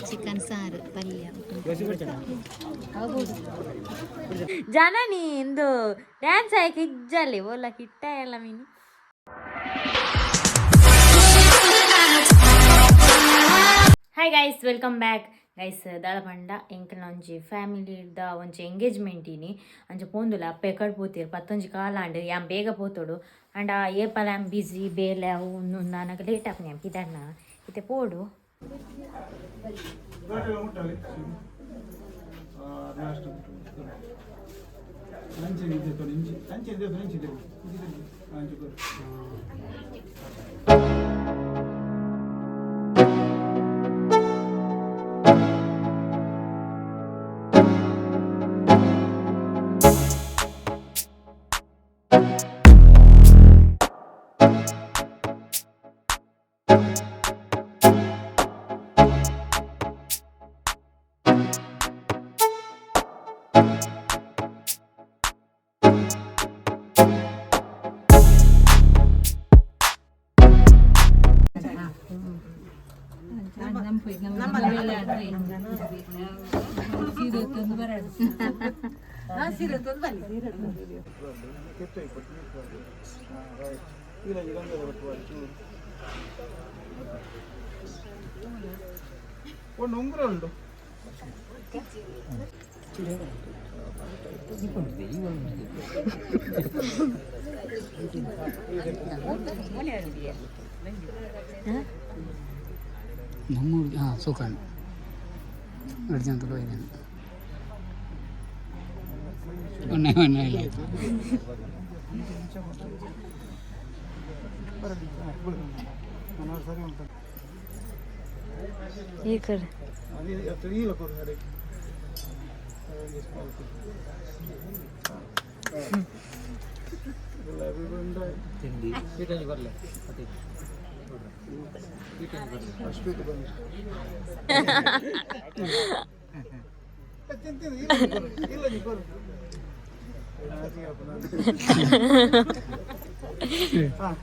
Chicken ಸಾರು ಪಲ್ಯ ಜನನಿ ಇಂದು dance ಆಯ್ಕೆ ಇಜ್ಜಲ್ಲಿ ಓಲ ಕಿಟ್ಟ ಎಲ್ಲ ಮೀನು. Hi guys, welcome back guys. ದಾದ ಪಂಡ ಎಂಕಲ್ನ ಒಂಜಿ ಫ್ಯಾಮಿಲಿದ ಒಂಜಿ ಎಂಗೇಜ್ಮೆಂಟ್ ಇನಿ ಅಂಚ ಪೋಂದುಲ ಅಪ್ಪ ಎಕಡ್ ಪೋತಿರು ಪತ್ತೊಂಜಿ ಕಾಲಾಂಡ್ ಯಾಮ್ ಬೇಗ ಪೋತೋಡು ಅಂಡ ಏಪಲ ಯಾಮ್ ಬಿಸಿ ಬೇಲೆ ಅವು ನನಗೆ ಲೇಟ್ ಆಪು ಯಾಮ್ ಪಿದಣ್ಣ ಇತ್ತೆ ಪೋಡು. ಉಂಗುರ ಸುಖಾಣ್ ಅರ್ಜೆಂಟ್ ಹೋಗಿದ್ದೇನೆ ಈ ಕಡೆ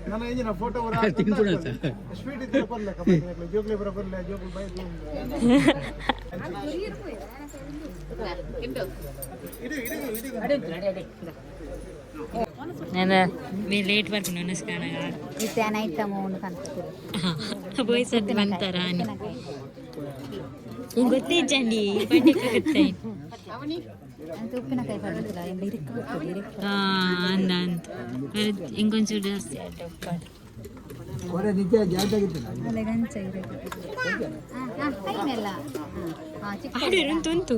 ನನ್ನ ಫೋಟೋ ಸ್ವೀಟ್ ಇದ್ರೆ ಬರ್ಲೆ ಜೋಗ್ಲಿ ಬರಬರ್ಲೆ ಜೋಗ್ಲಿ ಬೈ ಲೇಟ್ ಬರ್ತೀನಿ ಅನ್ನಿಸ್ಕಾಣ ಇತ್ತೇನ ಐಟಮ್ ಉಂಡು ಕಾಣ್ತೀರಿ ಬೋಯ್ಸದ್ದು ಬಂತಾರ ಹಿಂಗೆ ಗೊತ್ತಿಜ್ಜಂಡಿ ಬಡ್ಡಿ ಅಂತ ಉಪ್ಪಿನಕಾಯಿ ಪಡ್ಡಿಲ್ಲ ಅಂದ ಅಂತ ಇಂಕೊಂಚೂರು ಜಾಸ್ತಿ ತುಂತು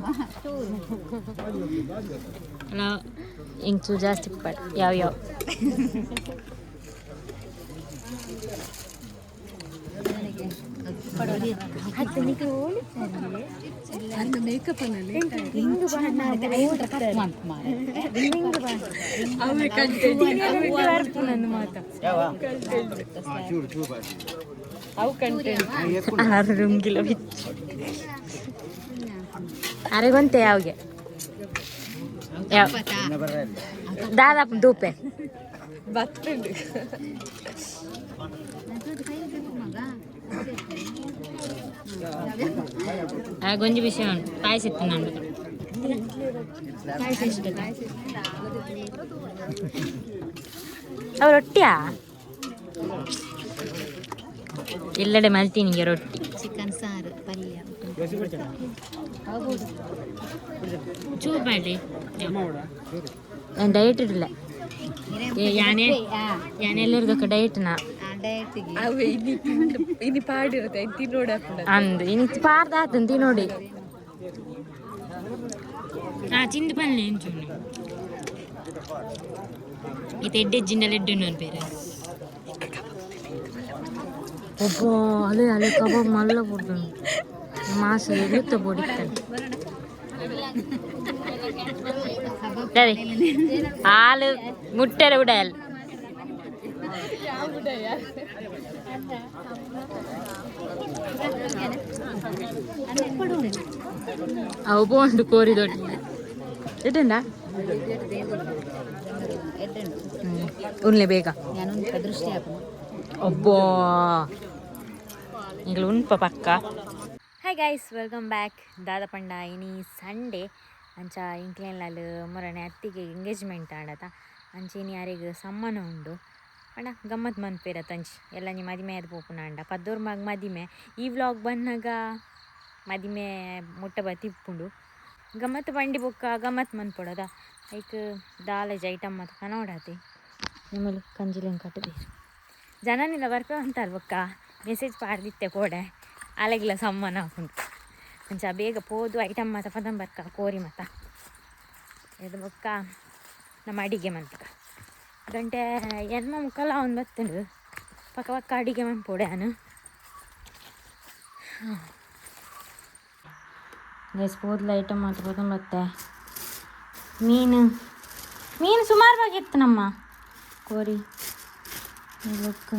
ಅಲ್ಲ ಇಂಚೂರು ಜಾಸ್ತಿ ಪಡ್ ಯಾವ ಮೇಕಪ್ ಅರೆಗೊಂತೆ ಯಾವ್ಗೆ ಯಾವ ದಾದಾಪ ದೂಪೆ ಗೊಂಜಿ ವಿಷಯ ಉಂಟು ಪಾಯಸ ಇತ್ತು ನಾನು ಪಾಯಸ ಇಷ್ಟ ಅವು ರೊಟ್ಟಿಯಾ ಎಲ್ಲೆಡೆ ಮಲ್ತೀನಿ ರೊಟ್ಟಿ ಚಿಕನ್ ಸಾರು ಪಲ್ಯ ಚೂರು ಮಾಡಿ ಡಯಟ್ ಇರಲಿಲ್ಲ ಯಾನೆಲ್ಲರಿಗೂ ಡಯಟ್ನಾ ಇನಿ ಪಾಡಿರುತ್ತೆ ತಿನ್ನೋಡ ಅಂದು ಇನಿ ಪಾರ್ದಾತ ತಿನ್ನೋಡಿ ಚಿಂದು ಪಲ್ಲೆ ಎಂಚೂನು ಇದು ಎಡ್ಡೆಜ್ಜಿಂಡಲ್ಲಿ ಎಡ್ಡೆಣ್ಣು ಬೇರೆ ಒಬ್ಬ ಅಲೆ ಅಲೆ ಕಬಾಬ್ ಮಲ್ಲ ಕೊಡ್ದು ಮಾಸ ಎಳುತ್ತ పొడిస్తాను ಹಾಲು ಮುಟ್ಟೆರೆ ಉಡಯಲ್ಲ ಅವು ಬೋಂಡು ಕೋರಿ ದೊಡ್ಡ ಎಟ್ಟಂಡ ಉನ್ಲೆ ಬೇಗ ನಾನು ದೃಷ್ಟಿ ಹಾಕು ಅಬ್ಬೋ ಈಗ ಉನ್ಪ ಪಕ್ಕ. Hi guys, welcome back. ದಾದ ಪಂಡ ಇನಿ ಸಂಡೇ ಅಂಚ ಇಂಕ್ಲೆನ್ಲಲ್ಲಿ ಮೊರನೆ ಅತ್ತಿಗೆ ಎಂಗೇಜ್ಮೆಂಟ್ ಆಡತ ಅಂಚೆ ಇನಿ ಯಾರಿಗೆ ಸಮ್ಮನ ಉಂಡು ಪಂಡ ಗಮ್ಮತ್ ಮನ್ಪೇರ ತಂಚಿ ಎಲ್ಲ ನೀ ಮದಿಮೆ ಅದು ಪೋಪುನ ಅಂಡ ಪದ್ದೋರ್ ಮಗ ಮದಿಮೆ. ಈ ವ್ಲಾಗ್ ಬಂದಾಗ ಮದಿಮೆ ಮುಟ್ಟ ತಿಪ್ಪುಂಡು ಗಮ್ಮತ್ ಬಂಡಿ ಬೊಕ್ಕ ಗಮ್ಮತ್ ಮನ್ಪೊಡದ ಲೈಕ್ ದಾಲೇಜ್ ಐಟಮ್ ಮತ್ತು ಕನೋಡಾತಿ ನಿಮ್ಮಲ್ಲಿ ಕಂಜಿಲೆಂಗೆ ಕಟ್ಟಬೇಕು ಜನನಿಲ್ಲ ಬರ್ಪೆ ಅಂತಾರೆ ಬೊಕ್ಕ ಮೆಸೇಜ್ ಪಾಡ್ದಿತ್ತೆ ಕೋಡೆ ಅಲೆಗಿಲ್ಲ ಸಮ್ಮನ ಹಾಕೊಂಡು ಅಂಚ ಬೇಗ ಪೋದು ಐಟಮ್ ಮತ್ತು ಪದಂ ಬರ್ಕ ಕೋರಿ ಮತ್ತ ಇದು ಬೊಕ್ಕ ನಮ್ಮ ಅಡಿಗೆ ಮಂತಕ ಗಂಟೆ ಎನ್ಮ ಮುಕ್ಕಲ್ಲ ಒಂದು ಬತ್ತಂಡು ಪಕ್ಕ ಪಕ್ಕ ಅಡಿಗೆ ಮನ್ಪೋಡೆ ನಾನು ಗೈಸ್ ಪೋದ್ಲ ಐಟಮ್ ಮತ್ತು ಪದಂ ಬತ್ತೆ ಮೀನು ಸುಮಾರು ಬಾಗಿತ್ತು ನಮ್ಮ ಕೋರಿ ಬೊಕ್ಕ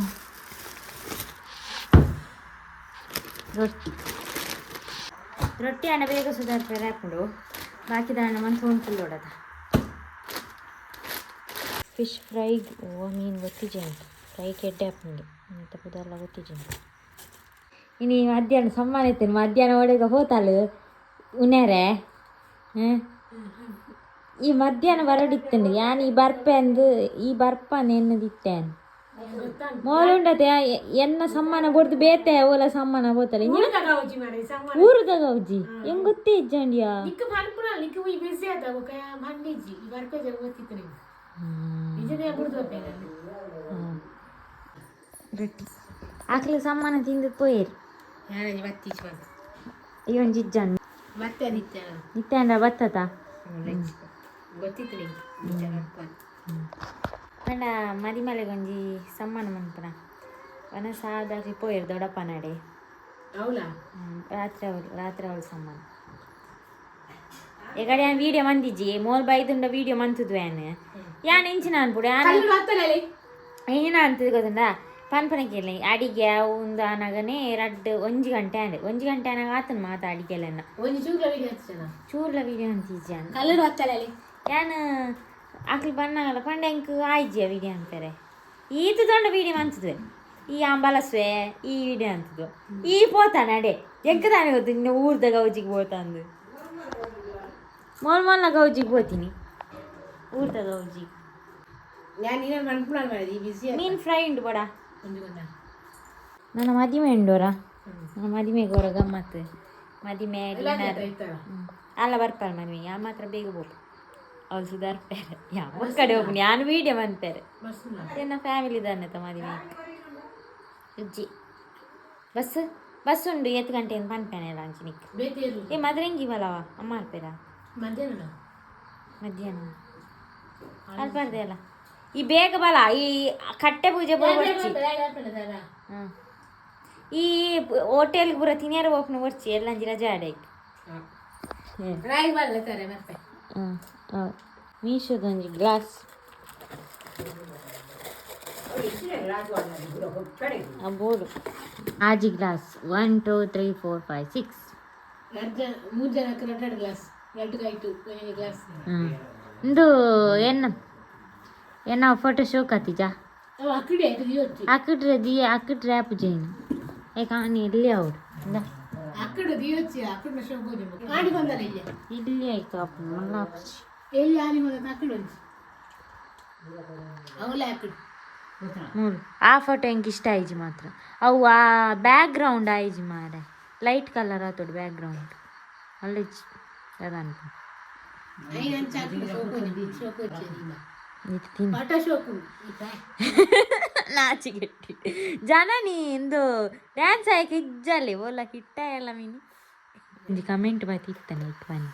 ರೊಟ್ಟಿ ಹಣ ಬೇಗ ಸುಧಾರಿಸ್ತಾರೆ ಹಾಕೊಂಡು ಬಾಕಿದ ಹಣ ಮಂತು ಫುಲ್ ಹೊಡೋದ ಫಿಶ್ ಫ್ರೈಗೆ ಮೀನು ಗೊತ್ತಿಜೆ ಉಂಟು ಫ್ರೈಗೆ ಎಡ್ಡೆ ಹಾಕೊಂಡು ಮತ್ತು ಪುದೆಲ್ಲ ಗೊತ್ತಿಜೆ ಉಂಟು ಇನ್ನು ಮಧ್ಯಾಹ್ನ ಸಮ್ಮಾನ ಇತ್ತೇನೆ ಮಧ್ಯಾಹ್ನ ಒಳಗೆ ಹೋತಲ್ಲ ಉನೇರೆ ಈ ಮಧ್ಯಾಹ್ನ ಬರಡಿತ್ತಂಡು ಯಾನ್ ಈ ಬರ್ಪೆ ಅಂದು ಈ ಬರ್ಪನ್ ಎನ್ನದಿತ್ತೇನು ಮೋಲುಂಡತೆ ಎನ್ನ ಸಮ್ಮಾನ ಕೊಡ್ದು ಬೇತೆ ಓಲ ಸಮ್ಮಾನ ಹೋತಲ್ಲ ಊರುದ ಗೌಜಿ ಹೆಂಗ್ ಗೊತ್ತೇ ಇಜ್ಜಂಡಿಯಾ ರೊಟ್ಟಿ ಆಕಲಿ ಸಮ್ಮಾನ ತಿಂದು ಪೋಯೇರು ಇವನ್ ಜಿಜ್ಜನ್ ನಿತ್ಯಾಂಡ ಬತ್ತತ ಪಂಡ ಮದಿಮಲೆಗೊಂಜಿ ಸಮ್ಮಾನ ಮನ್ಪನ ವನ ಸಾದಾಗಿ ಪೋಯರು ದೊಡ್ಡಪ್ಪ ನಡೆ ರಾತ್ರಿ ಅವಳು ಸಮ್ಮಾನ ಎಗಡೆ ಯಾನ್ ವೀಡಿಯೋ ಮಂದಿಜ್ಜಿ ಮೋಲ್ ಬೈದುಂಡ ವೀಡಿಯೋ ಮಂತದ್ವೇನು ಯಾನ್ ಎಂಚಿನ ಅನ್ಬಿಡು ಏನ ಅಂತದ ಗೊತ್ತುಂಡ ಪನ್ಪನಕ್ಕೆಲ್ಲ ಅಡಿಗೆ ಒಂದು ಅನಗನೆ ಒಂಜಿ ಗಂಟೆ ಅನಾಗ ಆತನ ಮಾತ ಅಡಿಗೆಲ್ಲ ಚೂರ್ಲ ವೀಡಿಯೋ ಅಂತಿಜ್ಜ ಯಾನ್ ಆಕಲಿ ಬಣ್ಣಗಲ್ಲ ಪಂಡ ಎಂಕ್ ಆಯ್ಜಿಯ ವೀಡಿಯೋ ಅಂತಾರೆ ಈತ ತೊಂಡ ವೀಡಿಯೋ ಅಂತದ್ವೆ ಈ ಅಂಬಲಸ್ವೆ ಈ ವೀಡಿಯೋ ಅಂತದ್ದು ಈ ಪೋತಾನ ಅಡೆ ಎಂಕ ತಾನೇ ಗೊತ್ತು ಇನ್ನು ಊರ್ದ ಗೌಜಿಗೆ ಪೋತಂದು ಮೊಲ್ಮಲ್ನ ಗೌಜಿಗೆ ಪೋತೀನಿ ಊರ್ದ ಗೌಜಿಗೆ ಮೀನು ಫ್ರೈ ಉಂಡು ಬಡ ನನ್ನ ಮದಿಮೆ ಉಂಡೋರ ನನ್ನ ಮದಿಮೆಗೆ ಹೊರ ಗಮ್ಮತ್ತು ಮದಿಮೆ ಡಿನ್ನರ್ ಅಲ್ಲ ಬರ್ಪಾರ ಮದುವೆಗೆ ಆ ಮಾತ್ರ ಬೇಗ ಹೋಗು ಅವ್ರು ಸುಧಾರ್ತಾರೆ ಯಾವ ಕಡೆ ಹೋಗಿ ನಾನು ವೀಡಿಯೋ ಬಂತಾರೆ ನನ್ನ ಫ್ಯಾಮಿಲಿ ದಾನೆ ಮದುವೆ ಉಜ್ಜಿ ಬಸ್ ಉಂಡು ಎತ್ತು ಗಂಟೆಯಿಂದ ಪನ್ಪೇನೆ ಎಲ್ಲ ಅಂಚಿನಿಕ್ ಏ ಮದ್ರಂಗಿವಲ್ಲವ ಅಮ್ಮ ಅಲ್ಪೇರ ಮಧ್ಯಾಹ್ನ ಅಲ್ಪಾರ್ದೆ ಅಲ್ಲ ಈ ಬೇಗ ಬಲ ಈ ಕಟ್ಟೆ ಪೂಜೆ ಹಾಂ ಈ ಹೋಟೆಲ್ಗೆ ಬರೋ ತಿನ್ಯಾರ ಓಪನ್ ಬರ್ಚಿ ಎಲ್ಲಂಜಿ ರಜೆ ಆಡಾಯ್ತು ಮೀಶೋದೊಂಜಿ ಗ್ಲಾಸ್ ಬೋರ್ಡು ಆಜಿ ಗ್ಲಾಸ್ 1 2 3 4 5 6 ಇಂದು ಎನ್ನ ಫೋಟೋ ಶೋ ಕತ್ತಿಜಾ ಅಕ್ಕಡ್ರೆ ಆಪು ಜೈನ್ ಏ ಕಾಣಿ ಎಲ್ಲಿ ಅವ್ರು ಇಲ್ಲಿ ಆಯ್ತು ಅಪ್ಪ ಮಲ್ಲ ಆಪುಜಿ ಮೂರು ಆ ಫೋಟೋ ಹೆಂಗೆ ಇಷ್ಟ ಆಯ್ಜಿ ಮಾತ್ರ ಅವು ಆ ಬ್ಯಾಕ್ ಗ್ರೌಂಡ್ ಆಯ್ಜಿ ಮಾರೆ ಲೈಟ್ ಕಲರ್ ಆತೋಡು ಬ್ಯಾಕ್ ಗ್ರೌಂಡ್ ಅಲ್ಲೇ ಅದನ್ಪ ನಾಚಿಗೆಟ್ಟಿ ಜನ ನೀ ಇಂದು ಡ್ಯಾನ್ಸ್ ಆಯ್ಕೆ ಇಜ್ಜಲ್ಲಿ ಓಲ ಕಿಟ್ಟ ಎಲ್ಲ ಮೀನಿ ಒಂದು ಕಮೆಂಟ್ ಬರ್ತಿತ್ತಾನೆ ಇಟ್ಟು ಬನ್ನಿ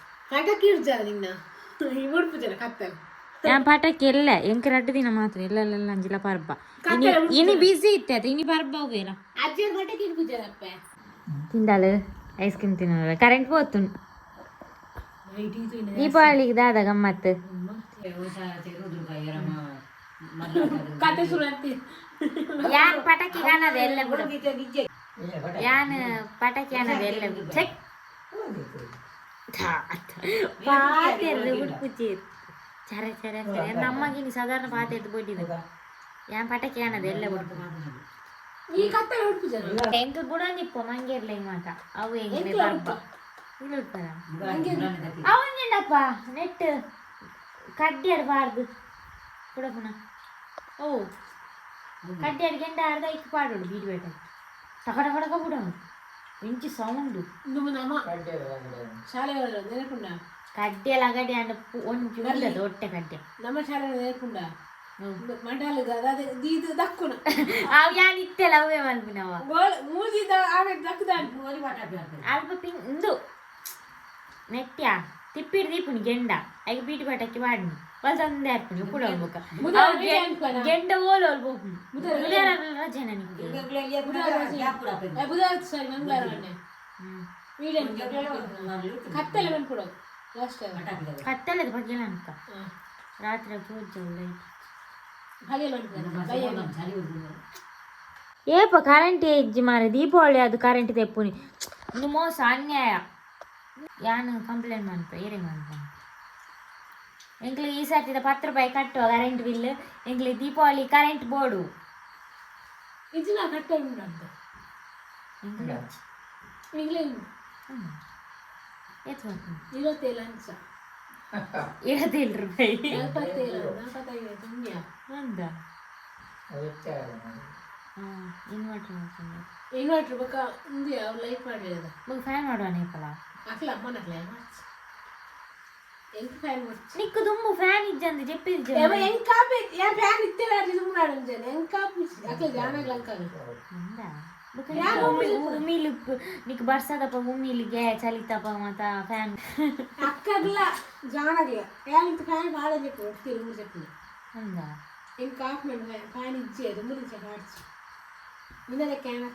ഞാൻ പട്ടക്കല്ല എനിക്ക് 2 ദിനം മാത്രം എല്ലാം അഞ്ചില പറമ്പ ഇനി ബിസി ഇത്തത് ഇനി പറമ്പ ಹೋಗೇನ ತಿಂದಾಳು ಐಸ್ ಕ್ರೀಮ್ ತಿನ್ನೋದು ಕರೆಂಟ್ ಹೋತು ದೀಪಾವಳಿಗೆ ದಾದ ಗಮ್ಮತ್ತು ಯಾನ್ ಪಟಾಕಿ ಕಾಣದೆ ಎಲ್ಲ ಬಿಡು ಯಾನ್ ಪಟಾಕಿ ಅನ್ನೋದು ಎಲ್ಲ ಚೆಕ್ ಪಾತೆರ್ದು ಬಿಟ್ಪುಚ್ಚಿ ಚರೆ ಚರೆ ಚರೆ ನಮಗೆ ನೀ ಸಾಧಾರಣ ಪಾತೆ ಎದ್ದು ಬಿಟ್ಟಿದೆ ಯಾನ್ ಪಟಕ್ಕೆ ಅನ್ನೋದು ಎಲ್ಲ ಬಿಟ್ಟು ಈ ಕತ್ತೆ ಹುಡುಕು ಎಂಕ ಗುಣ ನಿಪ್ಪ ಮಂಗೇರ್ಲ ಮಾತ ಅವು ಹೆಂಗೆ ಬರ್ಬ ಇಲ್ಲ ಉಟ್ಪರ ಅವನೇನಪ್ಪ ನೆಟ್ ಕಡ್ಡಿ ಆಡಬಾರ್ದು ಕೂಡ ಪುನಃ ಓ ಕಡ್ಡಿ ಅಡ್ಗೆಂಡ ಅರ್ಧ ಇಕ್ಕು ಪಾಡೋಡು ಬೀಡ್ಬೇಟ ಟಕ ಟಕ ಟಕ ಬಿಡ ಇಂಚಿ ಸೌಂಡು ಶಾಲೆ ನೆನಪುಂಡ ಕಡ್ಡಿ ಎಲ್ಲ ಅಗಡಿ ಅಂಡ ಒಂಚು ಉಳ್ಳದು ಹೊಟ್ಟೆ ಕಡ್ಡೆ ನಮ್ಮ ಶಾಲೆ ನೆನಪುಂಡ ಮಂಡಾಲದ ಅದೇ ಇದು ದಕ್ಕುನ ಅವು ಯಾನ್ ಇತ್ತೆಲ್ಲ ಅವೇ ಮಲ್ಪಿನವ ಮೂಜಿದ ಆಮೇಲೆ ದಕ್ಕದ ಅಲ್ಪ ಇಂದು ನೆಟ್ಟ್ಯಾ ತಿಪ್ಪಿಡ್ ದೀಪುನಿ ಗೆಂಡ ಐಗ ಬೀಟಿ ಬಾಟಕ್ಕೆ ಬಾಡಿನಿ ಒಂದೇ ಅರ್ಪಣಿ ಕೂಡ ಹೋಗ್ಬೇಕ ಗೆಂಡ ಓಲು ಜನನಿಗೆ ಬುಧವಾರ ಸರಿ ಮಂಗಳವಾರ ಕತ್ತಲೆ ಬಂದ್ಕೊಡು ಕತ್ತಲದ ಬಗ್ಗೆ ಅನ್ಕ ರಾತ್ರಿ ಪೂಜೆ ಏಪ ಕರೆಂಟ್ ಹೆಜ್ಜಿ ಮಾರ ದೀಪಾವಳಿ ಅದು ಕರೆಂಟ್ ತೆಪ್ಪುನಿ ಇನ್ನು ಮೋಸ ಅನ್ಯಾಯ ಯಾನು ಕಂಪ್ಲೇಂಟ್ ಮಾಡ್ಪ ಏರೇ ಮಾಡ್ಪ ಎಂಕ್ಲಿಗೆ ಈ ಸರ್ತಿದ 10 ರೂಪಾಯಿ ಕಟ್ಟುವ ಕರೆಂಟ್ ಬಿಲ್ ಎಂಕ್ಲಿಗೆ ದೀಪಾವಳಿ ಕರೆಂಟ್ ಬೋರ್ಡು ಇದನ್ನ ಕಟ್ಟ ಉಂಟು ಈಗಲೇ 27 ಅಂಶ 27 ರೂಪಾಯಿ 45 ತುಂಬ್ಯ ಅಂದ ಇನ್ವರ್ಟರ್ ಬೊಕ್ಕ ಉಂದಿ ಅವ್ರು ಲೈಟ್ ಮಾಡಿದ ಮಗ ಫ್ಯಾನ್ ಮಾಡುವ ನೀಪಲ ಅಕ್ಲ ಅಮ್ಮನಕ್ಲ ಎಂಕ ಫ್ಯಾನ್ ಮಾಡ್ಸಿ ನಿಕ್ಕು ದುಂಬು ಫ್ಯಾನ್ ಇಜ್ಜಂದು ಜೆಪ್ಪಿದ್ಜ ಎಂಕ ಯಾ ಫ್ಯಾನ್ ಇತ್ತೇವೆ ಅದು ಸುಮ್ಮನಾಡು ಜನ ಎಂಕ ಅಕ್ಲ ಜಾನಗ್ಲ ಅಂಕಲ್ ಅಂದ ಉಮ್ಮಿಲು ನಿಕ್ ಬರ್ಸದಪ್ಪ ಉಮ್ಮಿಲಿಗೆ ಚಲಿತಪ್ಪ ಮತ್ತ ಫ್ಯಾನ್ ಅಕ್ಕಗ್ಲ ಜಾನಗ್ಲ ಫ್ಯಾನ್ ಇತ್ತು ಫ್ಯಾನ್ ಬಾಳ ಜೆಪ್ಪು ಒಟ್ಟಿಗೆ ಮೂರು ಜೆಪ್ಪು ಅಂದ ಎಂಕ ಆಫ್ ಮಾಡಿ ಫ್ಯಾನ್ ಇಜ್ಜೆ ಅದು ಮುರಿಚ ಕಾಡ್ಸಿ ಇನ್ನದ ಕ್ಯಾನ್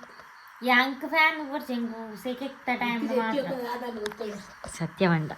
ಯಾಂಕ್ ಫ್ಯಾನ್ ಬರ್ಸೆಂಗು ಸೆಕೆಕ್ತ ಟೈಮ್ ಮಾತ್ರ ಅದನ್ನು ಗೊತ್ತಲ್ಲ ಸತ್ಯವಂಡ